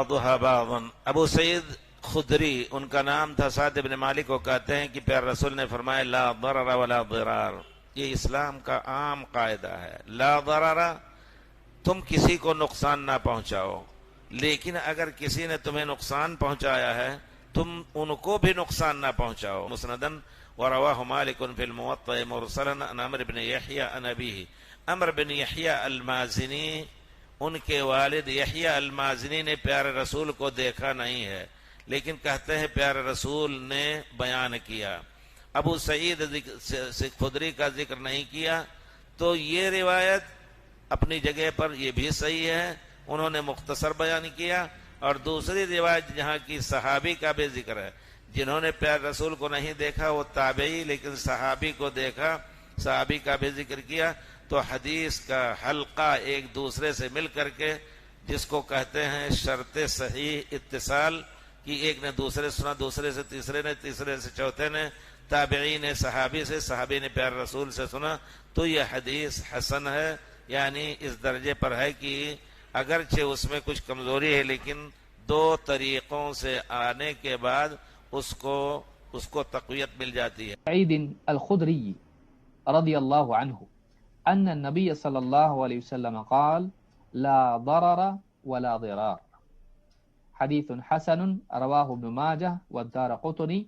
بعضها بعضا۔ ابو سعید خدری ان کا نام تھا، سعد بن مالک کو کہتے ہیں کہ پیارے رسول نے فرمایا لا ضرر ولا ضرار، یہ اسلام کا عام قاعدہ ہے، لا ضرر، تم کسی کو نقصان نہ پہنچاؤ، لیکن اگر کسی نے تمہیں نقصان پہنچایا ہے تم ان کو بھی نقصان نہ پہنچاؤ۔ مسندن ورواه مالک فی الموطأ مرسلا عن عمرو بن یحییٰ عن ابیہ، عمرو بن یحییٰ المازنی، ان کے والد یحییٰ المازنی نے پیارے رسول کو دیکھا نہیں ہے، لیکن کہتے ہیں پیارے رسول نے بیان کیا۔ ابو سعید خدری کا ذکر نہیں کیا، تو یہ روایت اپنی جگہ پر یہ بھی صحیح ہے، انہوں نے مختصر بیان کیا۔ اور دوسری روایت جہاں کی صحابی کا بھی ذکر ہے، جنہوں نے پیارے رسول کو نہیں دیکھا وہ تابعی، لیکن صحابی کو دیکھا، صحابی کا بھی ذکر کیا، تو حدیث کا حلقہ ایک دوسرے سے مل کر کے، جس کو کہتے ہیں شرط صحیح اتصال، کہ ایک نے دوسرے سنا، دوسرے سے تیسرے نے، تیسرے سے چوتھے نے، تابعی نے صحابی سے، صحابی نے پیارے رسول سے سنا، تو یہ حدیث حسن ہے، یعنی اس درجے پر ہے کہ اگرچہ اس میں کچھ کمزوری ہے، لیکن دو طریقوں سے آنے کے بعد اس کو تقویت مل جاتی ہے۔ سعید الخدری رضی اللہ عنہ ان النبی صلی اللہ علیہ وسلم قال لا ضرر ولا ضرار، حدیث حسن رواہ ابن ماجہ والدارقطنی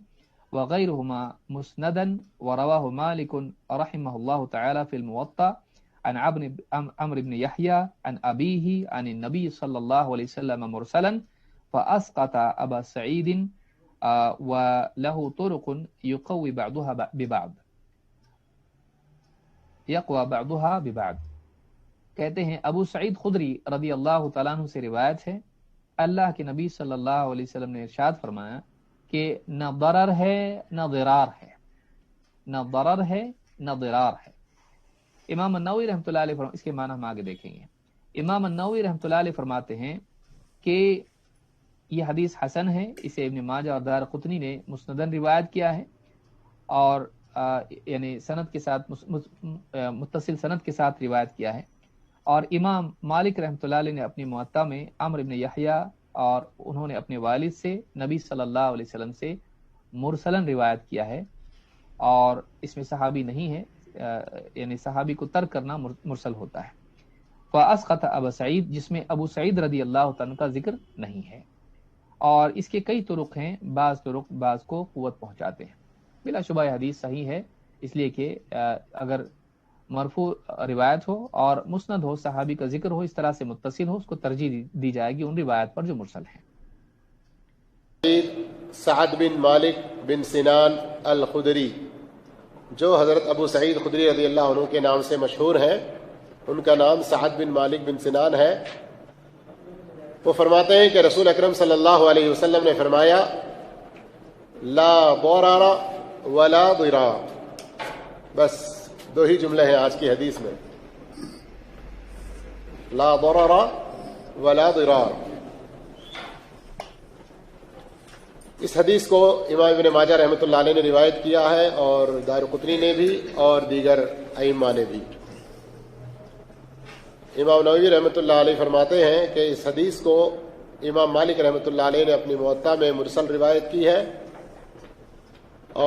وغيرهما مسندا، ورواه مالك رحمه الله تعالى في الموطأ عن عمرو بن يحيى عن أبيه عن النبي صلى الله عليه وسلم مرسلا، فأسقط أبا سعيد وله طرق يقوي بعضها ببعض، يقوى بعضها ببعض۔ کہتے ہیں ابو سعید خدری رضی اللہ تعالیٰ عنہ سے روایت ہے، اللہ کے نبی صلی اللہ علیہ وسلم نے ارشاد فرمایا کہ نہ ضرر ہے نہ ضرار ہے، نہ ضرر ہے نہ ضرار ہے۔ امام النووی رحمۃ اللہ علیہ اس کے معنی ہم آگے دیکھیں گے۔ امام النووی رحمۃ اللہ علیہ فرماتے ہیں کہ یہ حدیث حسن ہے، اسے ابن ماجہ اور دارقطنی نے مسندن روایت کیا ہے، اور یعنی سند کے ساتھ متصل سند کے ساتھ روایت کیا ہے، اور امام مالک رحمۃ اللہ علیہ نے اپنی موطا میں عمرو بن یحییٰ اور انہوں نے اپنے والد سے نبی صلی اللہ علیہ وسلم سے مرسلن روایت کیا ہے، اور اس میں صحابی نہیں ہے، یعنی صحابی کو ترک کرنا مرسل ہوتا ہے۔ فاسقط ابا سعید، جس میں ابو سعید رضی اللہ تعالیٰ کا ذکر نہیں ہے، اور اس کے کئی طرق ہیں، بعض طرق بعض کو قوت پہنچاتے ہیں۔ بلا شبہ یہ حدیث صحیح ہے، اس لیے کہ اگر مرفوع روایت ہو اور مسند ہو، صحابی کا ذکر ہو، اس طرح سے متصل ہو، اس کو ترجیح دی جائے گی ان روایت پر جو مرسل ہیں۔ سعد بن مالک بن سنان الخدری، جو حضرت ابو سعید خدری رضی اللہ عنہ کے نام سے مشہور ہیں، ان کا نام سعد بن مالک بن سنان ہے۔ وہ فرماتے ہیں کہ رسول اکرم صلی اللہ علیہ وسلم نے فرمایا لا ضرر ولا ضرار، بس دو ہی جملے ہیں آج کی حدیث میں، لا ضرر ولا ضرار۔ اس حدیث کو امام ابن ماجہ رحمۃ اللہ علیہ نے روایت کیا ہے، اور دارقطنی نے بھی، اور دیگر ائمہ نے بھی۔ امام نووی رحمۃ اللہ علیہ فرماتے ہیں کہ اس حدیث کو امام مالک رحمۃ اللہ علیہ نے اپنی موطا میں مرسل روایت کی ہے،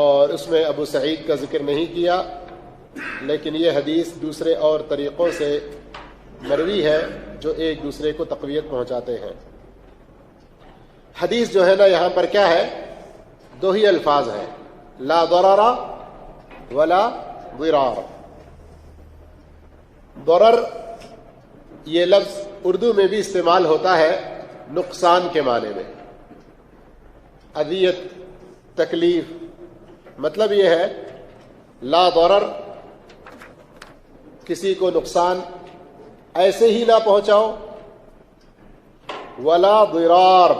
اور اس میں ابو سعید کا ذکر نہیں کیا، لیکن یہ حدیث دوسرے اور طریقوں سے مروی ہے جو ایک دوسرے کو تقویت پہنچاتے ہیں۔ حدیث جو ہے نا یہاں پر کیا ہے، دو ہی الفاظ ہیں، لا ضرر ولا ضرار۔ ضرر یہ لفظ اردو میں بھی استعمال ہوتا ہے نقصان کے معنی میں، اذیت، تکلیف۔ مطلب یہ ہے لا ضرر، کسی کو نقصان ایسے ہی نہ پہنچاؤ، ولا ضرار،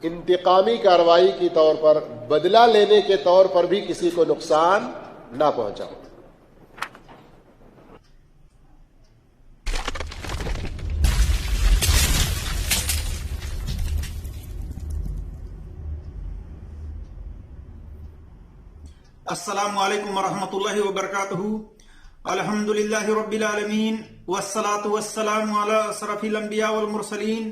انتقامی کارروائی کے طور پر، بدلہ لینے کے طور پر بھی کسی کو نقصان نہ پہنچاؤ۔ السلام علیکم ورحمۃ اللہ وبرکاتہ۔ الحمدللہ رب العالمین، والصلاة والسلام علی اشرف الانبیاء والمرسلین،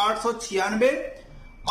896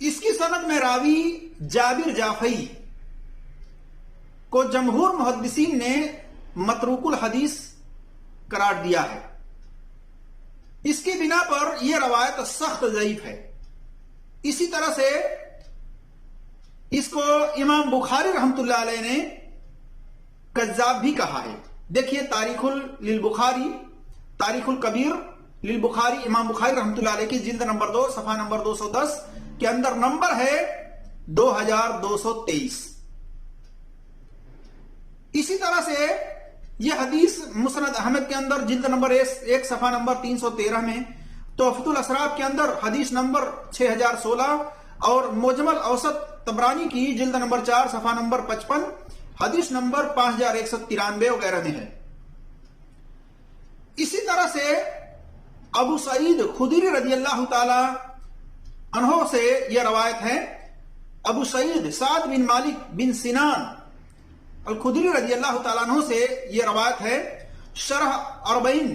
اس کی سند میں راوی جابر جعفری کو جمہور محدثین نے متروک الحدیث قرار دیا ہے. اس کی بنا پر یہ روایت سخت ضعیف ہے. اسی طرح سے اس کو امام بخاری رحمۃ اللہ علیہ نے کذاب بھی کہا ہے. دیکھیے تاریخ للبخاری، تاریخ الکبیر للبخاری، امام بخاری رحمۃ اللہ علیہ کی جلد نمبر 2 صفحہ نمبر 210 کے اندر نمبر ہے 2223. اسی طرح سے یہ حدیث مسند احمد کے اندر جلد نمبر 1 صفحہ نمبر 313 میں، تحفۃ الاسراف کے اندر حدیث نمبر 6016 اور مجمل اوسط طبرانی کی جلد نمبر 4 صفحہ نمبر 55 حدیث نمبر 5193 وغیرہ میں ہے. اسی طرح سے ابو سعید خدری رضی اللہ تعالی عنہ سے یہ روایت ہے. ابو سعید سعد بن مالک بن سنان الخدری رضی اللہ تعالیٰ عنہ سے یہ روایت ہے. شرح 40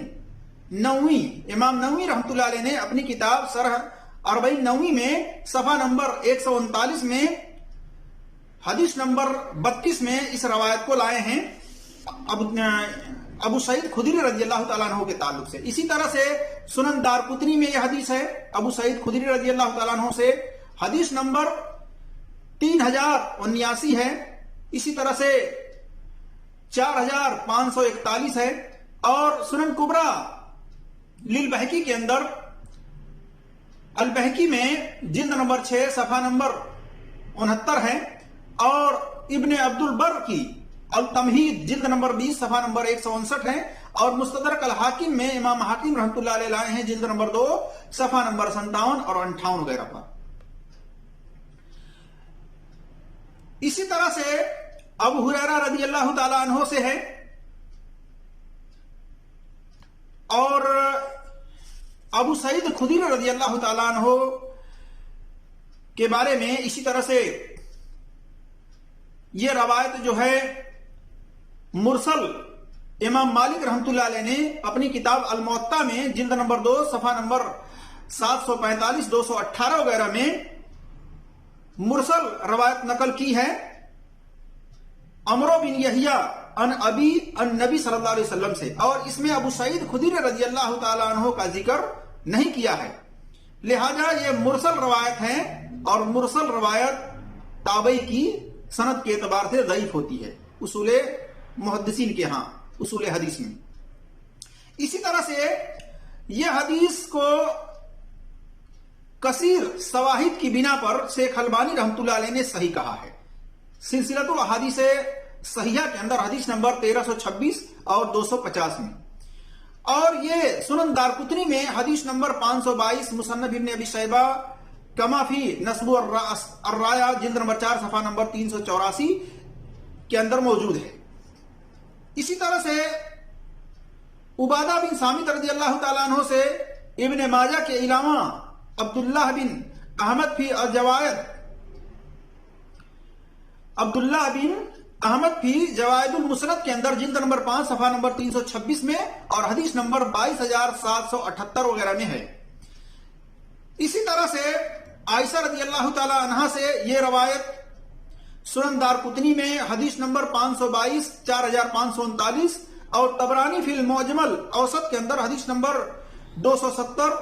نووی، امام نووی رحمۃ اللہ علیہ نے اپنی کتاب شرح 40 نووی میں صفحہ نمبر 139 میں حدیث نمبر 32 میں اس روایت کو لائے ہیں ابو سعید خدری رضی اللہ تعالیٰ عنہ کے تعلق سے. اسی طرح سے سنن دارقطنی میں یہ حدیث ہے ابو سعید خدری رضی اللہ تعالیٰ عنہ سے، حدیث نمبر 3079 ہے. اسی طرح سے 4541 ہے. اور سنن کبرا للبہقی کے اندر البہقی میں جلد نمبر 6 صفحہ نمبر 69 ہے. اور ابن عبد البر کی التمہید جلد نمبر 20 صفحہ نمبر 159 ہے. اور مستدرک الحاکم میں امام حاکم رحمۃ اللہ علیہ لائے ہیں جلد نمبر 2 صفحہ نمبر 57 اور 58 وغیرہ پر. اسی طرح سے ابو ہریرہ رضی اللہ تعالی عنہ سے ہے. اور ابو سعید خدری رضی اللہ تعالی عنہ کے بارے میں اسی طرح سے یہ روایت جو ہے مرسل امام مالک رحمۃ اللہ علیہ نے اپنی کتاب الموطا میں جلد نمبر 2 صفحہ نمبر 745 218 وغیرہ میں مرسل روایت نقل کی ہے عمرو بن یحییٰ عن ابی عن نبی صلی اللہ علیہ وسلم سے. اور اس میں ابو سعید خدری رضی اللہ تعالی عنہ کا ذکر نہیں کیا ہے. لہذا یہ مرسل روایت ہے اور مرسل روایت تابعی کی سند کے اعتبار سے ضعیف ہوتی ہے اصول محدثین کے ہاں، اصول حدیث میں. اسی طرح سے یہ حدیث کو کثیر شواہد کی بنا پر شیخ البانی رحمۃ اللہ علیہ نے صحیح کہا ہے. سلسلۃ الاحادیث صحیحہ کے اندر حدیث نمبر 1326 اور 250 میں. اور یہ سنن دارقطنی میں حدیث نمبر 522 مصنف ابن ابی شیبہ کما فی نسب الرایا جلد نمبر 4 صفحہ نمبر 384 کے اندر موجود ہے. اسی طرح سے عبادہ بن صامت رضی اللہ تعالیٰ عنہ سے ابن ماجہ کے علاوہ عبداللہ بن احمد فی جوائد المسند کے اندر جلد نمبر 5 صفحہ نمبر 326 میں اور حدیث نمبر 22778 وغیرہ میں ہے. اسی طرح سے عائشہ رضی اللہ تعالی عنہا سے یہ روایت سنن دارقطنی میں حدیث نمبر 522 4539 اور طبرانی فی المعجمل اوسط کے اندر حدیث نمبر 270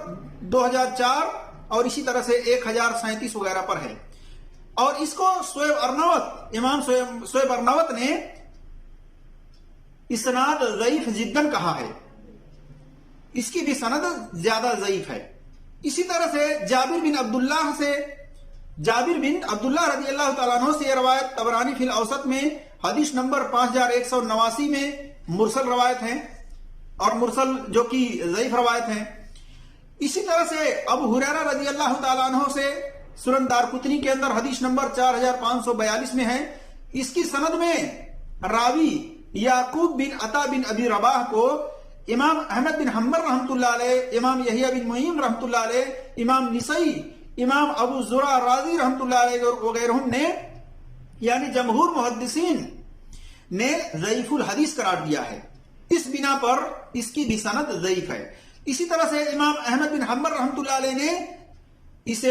2004 اور اسی طرح سے 1037 وغیرہ پر ہے. اور اس کو امام شعیب ارنوت نے اسناد ضعیف جداً کہا ہے. اس کی بھی سند زیادہ ضعیف ہے. اسی طرح سے جابر بن عبداللہ رضی اللہ تعالیٰ عنہ سے یہ روایت طبرانی فی الاوسط میں حدیث نمبر 5189 میں مرسل روایت ہے اور مرسل جو کہ ضعیف روایت ہے. اسی طرح سے ابو ہریرہ رضی اللہ تعالیٰ عنہ سے سنن دارقطنی کے اندر حدیث نمبر 4542 میں ہے. اس کی سند میں راوی یعقوب بن عطا بن ابی رباح کو امام احمد بن حنبل رحمۃ اللہ علیہ، امام یحییٰ بن معین رحمۃ اللہ علیہ، امام نسائی، امام ابو زرع رازی رحمۃ اللہ علیہ وغیرہ نے یعنی جمہور محدثین نے ضعیف الحدیث قرار دیا ہے. اس بنا پر اس کی بھی سند ضعیف ہے. اسی طرح سے امام احمد بن حنبل رحمۃ اللہ علیہ نے اسے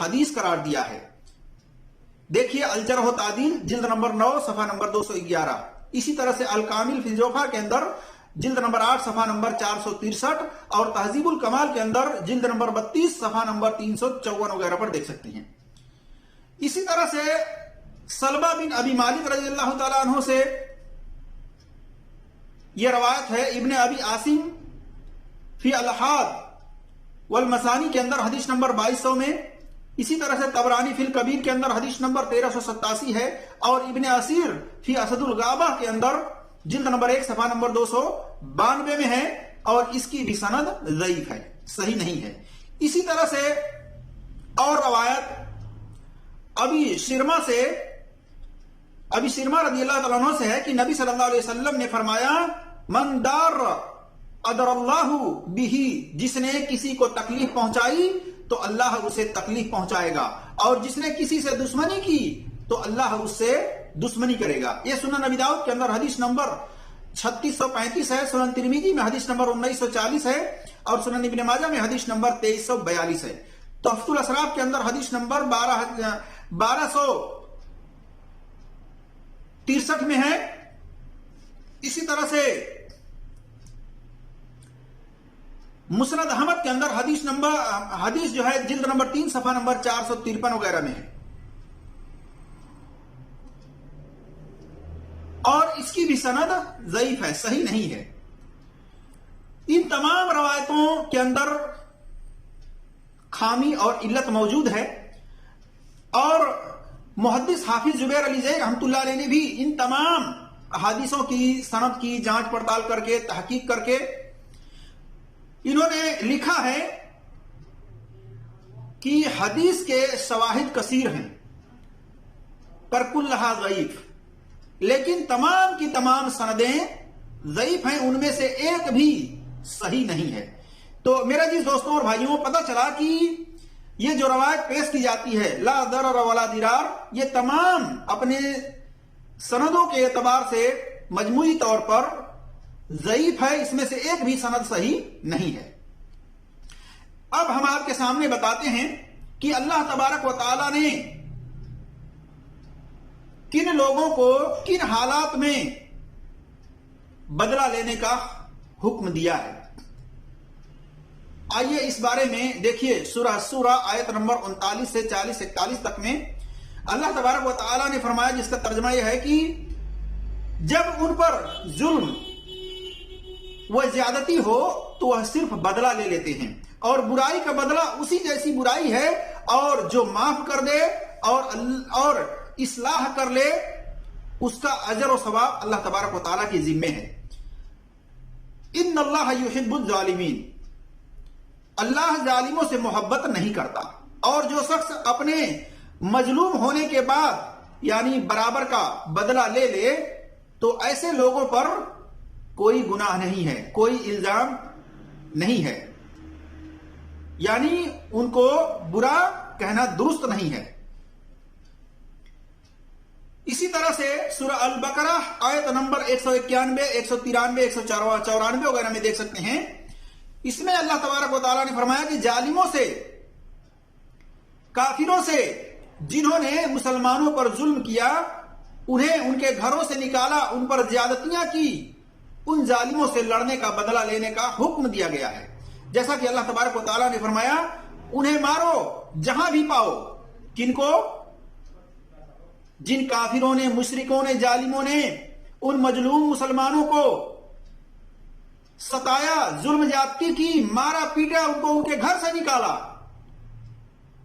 حدیث قرار دیا ہے۔ دیکھیے الجرح و تعدیل جلد نمبر 9 صفحہ نمبر 211۔ اسی طرح سے الکامل فی الجوفہ کے اندر جلد نمبر 8 صفحہ نمبر 463 اور تہذیب الکمال کے اندر جلد نمبر 32 صفحہ نمبر 354 وغیرہ پر دیکھ سکتے ہیں۔ اسی طرح سے سلمہ بن ابی مالک رضی اللہ تعالیٰ عنہ سے یہ روایت ہے، ابن ابی عاصم فی الحاد والمسانی کے اندر حدیث نمبر 2200 میں، اسی طرح سے طبرانی فی الکبیر کے اندر حدیث نمبر 1387 ہے، اور ابن اسیر فی اسد الغابہ کے اندر جلد نمبر 1 صفحہ نمبر 292 میں ہے، اور اس کی بھی سند ضعیف ہے، صحیح نہیں ہے۔ اسی طرح سے اور روایت ابی شرما رضی اللہ تعالیٰ عنہ سے ہے کہ نبی صلی اللہ علیہ وسلم نے فرمایا، من دار ادر اللہ بھی، جس نے کسی کو تکلیف پہنچائی تو اللہ اسے تکلیف پہنچائے گا، اور جس نے کسی سے دشمنی کی تو اللہ اس سے دشمنی کرے گا۔ یہ سنن نبی داؤد کے اندر حدیث نمبر 3635 ہے، سنن ترمذی میں حدیث نمبر 1940 ہے، اور سنن ابن ماجہ میں حدیث نمبر 2342 ہے۔ تحفۃ الاسراف کے اندر حدیث نمبر 1263 میں ہے۔ اسی طرح سے مسند احمد کے اندر حدیث جو ہے جلد نمبر 3 صفحہ نمبر 453 وغیرہ میں ہے، اور اس کی بھی سند ضعیف ہے، صحیح نہیں ہے۔ ان تمام روایتوں کے اندر خامی اور علت موجود ہے، اور محدث حافظ زبیر علی زئی رحمۃ اللہ علیہ نے بھی ان تمام احادیثوں کی سند کی جانچ پڑتال کر کے تحقیق کر کے انہوں نے لکھا ہے کہ حدیث کے شواہد کثیر ہیں، پر کلھا ضعیف، لیکن تمام کی تمام سندیں ضعیف ہیں، ان میں سے ایک بھی صحیح نہیں ہے۔ تو میرا جس دوستوں اور بھائیوں پتہ چلا کہ یہ جو روایت پیش کی جاتی ہے لا ضرر ولا ضرار، یہ تمام اپنے سندوں کے اعتبار سے مجموعی طور پر ضعیف ہے، اس میں سے ایک بھی سند صحیح نہیں ہے۔ اب ہم آپ کے سامنے بتاتے ہیں کہ اللہ تبارک و تعالی نے کن لوگوں کو کن حالات میں بدلہ لینے کا حکم دیا ہے۔ آئیے اس بارے میں دیکھیے سورہ آیت نمبر 39 سے 40-41 تک میں اللہ تبارک و تعالی نے فرمایا، جس کا ترجمہ یہ ہے کہ جب ان پر ظلم و زیادتی ہو تو وہ صرف بدلہ لے لیتے ہیں، اور برائی کا بدلہ اسی جیسی برائی ہے، اور جو معاف کر دے اور اصلاح کر لے اس کا اجر و ثواب اللہ تبارک و تعالیٰ کے ذمے ہے۔ ان اللہ یحب الظالمین، اللہ ظالموں سے محبت نہیں کرتا، اور جو شخص اپنے مظلوم ہونے کے بعد یعنی برابر کا بدلہ لے لے تو ایسے لوگوں پر کوئی گناہ نہیں ہے، کوئی الزام نہیں ہے، یعنی ان کو برا کہنا درست نہیں ہے۔ اسی طرح سے سورہ البقرہ آیت نمبر 191، 193، 194 وغیرہ میں دیکھ سکتے ہیں، اس میں اللہ تبارک و تعالیٰ نے فرمایا کہ ظالموں سے، کافروں سے، جنہوں نے مسلمانوں پر ظلم کیا، انہیں ان کے گھروں سے نکالا، ان پر زیادتیاں کی، ان ظالموں سے لڑنے کا بدلہ لینے کا حکم دیا گیا ہے۔ جیسا کہ اللہ تبارک و تعالیٰ نے فرمایا، انہیں مارو جہاں بھی پاؤ۔ کن کو؟ جن کافروں نے، مشرکوں نے، ظالموں نے ان مظلوم مسلمانوں کو ستایا، ظلم زیادتی کی، مارا پیٹا، ان کو ان کے گھر سے نکالا،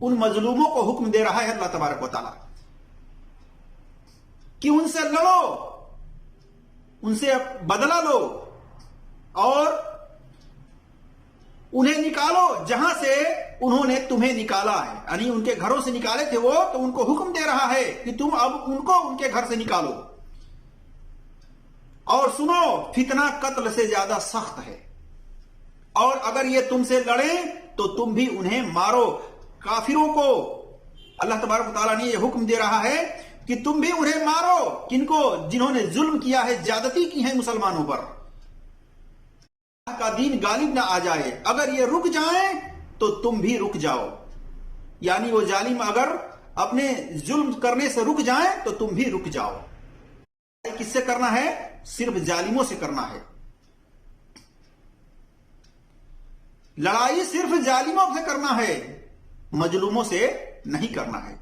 ان مظلوموں کو حکم دے رہا ہے اللہ تبارک و تعالیٰ کہ ان سے لڑو، ان سے بدلہ لو، اور انہیں نکالو جہاں سے انہوں نے تمہیں نکالا ہے، یعنی ان کے گھروں سے نکالے تھے وہ، تو ان کو حکم دے رہا ہے کہ تم اب ان کو ان کے گھر سے نکالو۔ اور سنو، فتنہ قتل سے زیادہ سخت ہے، اور اگر یہ تم سے لڑیں تو تم بھی انہیں مارو۔ کافروں کو اللہ تبارک و تعالیٰ نے یہ حکم دے رہا ہے کہ تم بھی انہیں مارو، کن کو؟ جنہوں نے ظلم کیا ہے، زیادتی کی ہے مسلمانوں پر، اللہ کا دین غالب نہ آ جائے۔ اگر یہ رک جائیں تو تم بھی رک جاؤ۔ یعنی وہ ظالم اگر اپنے ظلم کرنے سے رک جائیں تو تم بھی رک جاؤ. کس سے کرنا ہے؟ صرف ظالموں سے کرنا ہے. لڑائی صرف ظالموں سے کرنا ہے، مظلوموں سے نہیں کرنا ہے.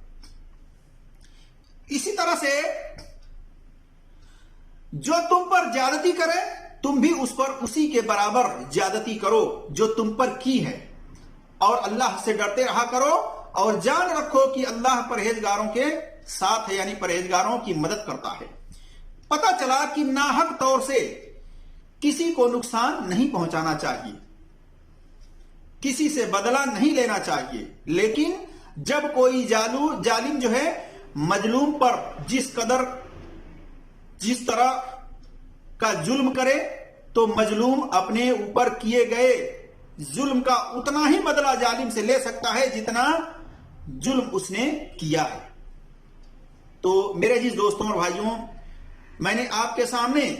اسی طرح سے جو تم پر زیادتی کرے تم بھی اس پر اسی کے برابر زیادتی کرو جو تم پر کی ہے، اور اللہ سے ڈرتے رہا کرو اور جان رکھو کہ اللہ پرہیزگاروں کے ساتھ ہے، یعنی پرہیزگاروں کی مدد کرتا ہے. پتہ چلا کہ ناحق طور سے کسی کو نقصان نہیں پہنچانا چاہیے، کسی سے بدلہ نہیں لینا چاہیے، لیکن جب کوئی ظالم جو ہے مظلوم پر جس طرح کا ظلم کرے تو مظلوم اپنے اوپر کیے گئے ظلم کا اتنا ہی بدلہ ظالم سے لے سکتا ہے جتنا ظلم اس نے کیا ہے. تو میرے عزیز دوستوں اور بھائیوں، میں نے آپ کے سامنے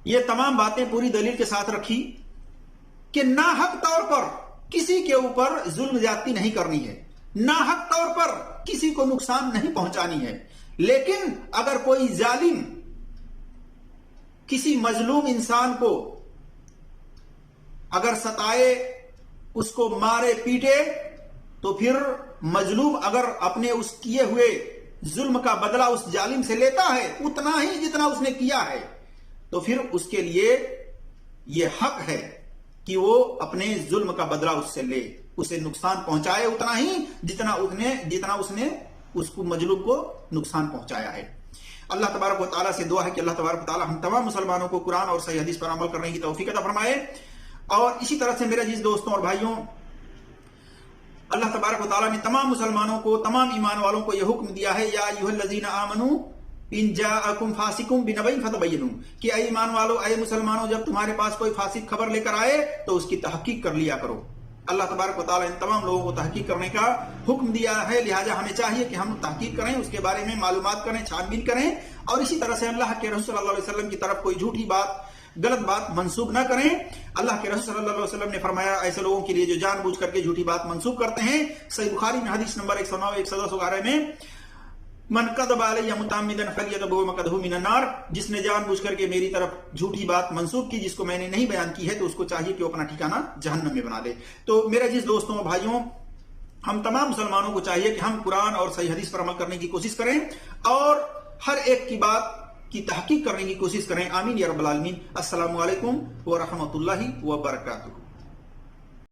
یہ تمام باتیں پوری دلیل کے ساتھ رکھی کہ ناحق طور پر کسی کے اوپر ظلم زیادتی نہیں کرنی ہے، ناحق طور پر کسی کو نقصان نہیں پہنچانی ہے. لیکن اگر کوئی ظالم کسی مظلوم انسان کو اگر ستائے، اس کو مارے پیٹے، تو پھر مظلوم اگر اپنے اس کیے ہوئے ظلم کا بدلہ اس ظالم سے لیتا ہے اتنا ہی جتنا اس نے کیا ہے، تو پھر اس کے لیے یہ حق ہے کہ وہ اپنے ظلم کا بدلہ اس سے لے، اسے نقصان پہنچائے اتنا ہی جتنا اس نے اس کو مظلوم کو نقصان پہنچایا ہے. اللہ تبارک و تعالیٰ سے دعا ہے کہ اللہ تبارک و تعالیٰ ہم تمام مسلمانوں کو قرآن اور صحیح حدیث پر عمل کرنے کی توفیق عطا فرمائے. اور اسی طرح سے میرے عزیز دوستوں اور بھائیوں، اللہ تبارک و تعالیٰ نے تمام مسلمانوں کو، تمام ایمان والوں کو یہ حکم دیا ہے، یا ایھا الذین آمنوا ان جاءکم فاسق بنبأ فتبینوا، کہ اے ایمان والو، اے مسلمانوں، جب تمہارے پاس کوئی فاسق خبر لے کر آئے تو اس کی تحقیق کر لیا کرو. اللہ تبارک و تعالیٰ ان تمام لوگوں کو تحقیق کرنے کا حکم دیا ہے، لہٰذا ہمیں چاہیے کہ ہم تحقیق کریں، اس کے بارے میں معلومات کریں، چھان بین کریں، اور اسی طرح سے اللہ کے رسول صلی اللہ علیہ وسلم کی طرف کوئی جھوٹی بات، غلط بات منسوب نہ کریں. اللہ کے رسول صلی اللہ علیہ وسلم نے فرمایا ایسے لوگوں کے لیے جو جان بوجھ کر کے جھوٹی بات منسوب کرتے ہیں، صحیح بخاری میں حدیث نمبر 109 111 میں، من کذب علی متعمدا فلیتبوأ مقعدہ من النار، جس نے جان بوجھ کر کے میری طرف جھوٹی بات منسوب کی جس کو میں نے نہیں بیان کی ہے تو اس کو چاہیے کہ وہ اپنا ٹھکانہ جہنم میں بنا لے. تو میرے عزیز دوستوں اور بھائیوں، ہم تمام مسلمانوں کو چاہیے کہ ہم قرآن اور صحیح حدیث پر عمل کرنے کی کوشش کریں اور ہر ایک کی بات کی تحقیق کرنے کی کوشش کریں. آمین یا رب العالمین. السلام علیکم ورحمۃ اللہ وبرکاتہ.